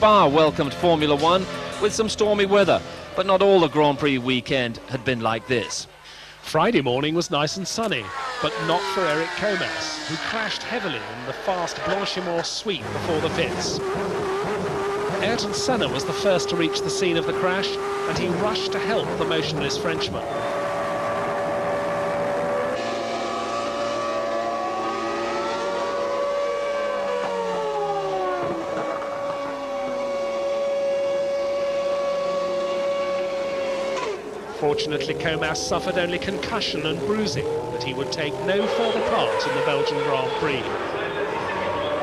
Spa welcomed Formula One with some stormy weather, but not all the Grand Prix weekend had been like this. Friday morning was nice and sunny, but not for Eric Comas, who crashed heavily in the fast Blanchimont sweep before the pits. Ayrton Senna was the first to reach the scene of the crash, and he rushed to help the motionless Frenchman. Fortunately, Comas suffered only concussion and bruising, but he would take no further part in the Belgian Grand Prix.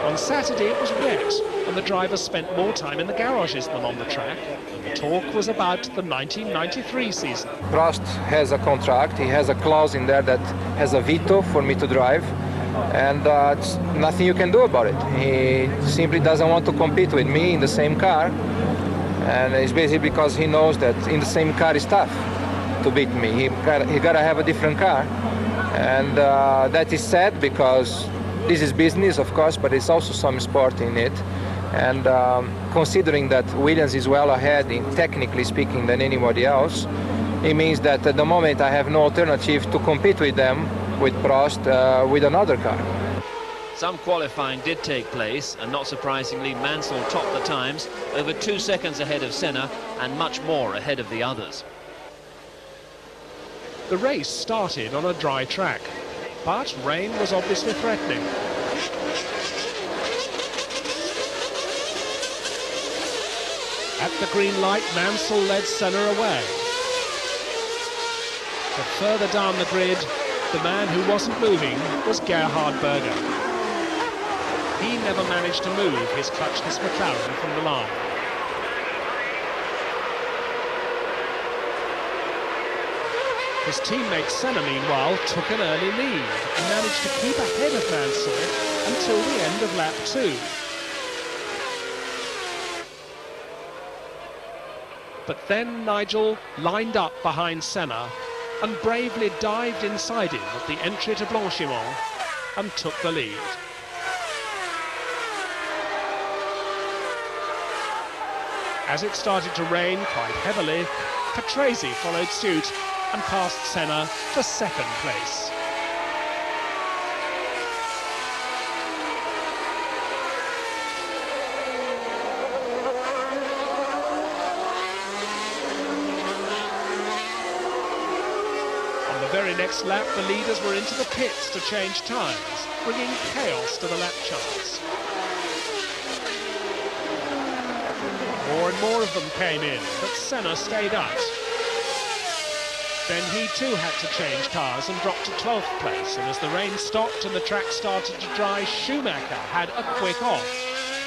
On Saturday it was wet, and the drivers spent more time in the garages than on the track. The talk was about the 1993 season. Prost has a contract, he has a clause in there that has a veto for me to drive, and it's nothing you can do about it. He simply doesn't want to compete with me in the same car, and it's basically because he knows that in the same car is tough to beat me. He gotta have a different car, and that is sad because this is business, of course, but it's also some sport in it. And considering that Williams is well ahead, in technically speaking, than anybody else, it means that at the moment I have no alternative to compete with them, with Prost, with another car. Some qualifying did take place, and not surprisingly, Mansell topped the times, over 2 seconds ahead of Senna and much more ahead of the others. The race started on a dry track, but rain was obviously threatening. At the green light, Mansell led Senna away. But further down the grid, the man who wasn't moving was Gerhard Berger. He never managed to move his clutchless McLaren from the line. His teammate Senna, meanwhile, took an early lead and managed to keep ahead of Mansell until the end of lap 2. But then Nigel lined up behind Senna and bravely dived inside him at the entry to Blanchimont and took the lead. As it started to rain quite heavily, Patrese followed suit and passed Senna for second place. On the very next lap, the leaders were into the pits to change tyres, bringing chaos to the lap charts. More and more of them came in, but Senna stayed out. Then he too had to change cars and dropped to 12th place, and as the rain stopped and the track started to dry, Schumacher had a quick off,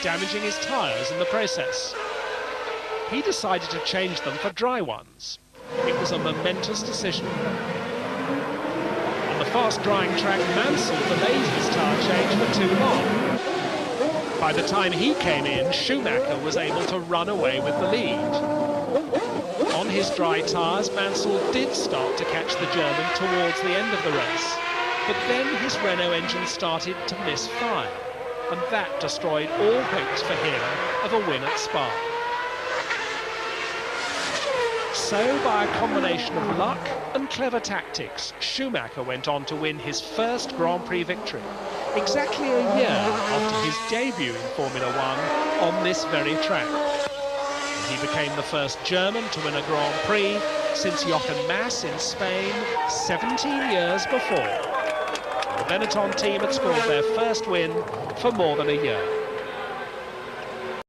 damaging his tyres in the process. He decided to change them for dry ones. It was a momentous decision. On the fast-drying track, Mansell delayed his tyre change for too long. By the time he came in, Schumacher was able to run away with the lead. On his dry tyres, Mansell did start to catch the German towards the end of the race, but then his Renault engine started to miss fire, and that destroyed all hopes for him of a win at Spa. So, by a combination of luck and clever tactics, Schumacher went on to win his first Grand Prix victory, exactly a year after his debut in Formula One on this very track. He became the first German to win a Grand Prix since Jochen Mass in Spain 17 years before. The Benetton team had scored their first win for more than a year.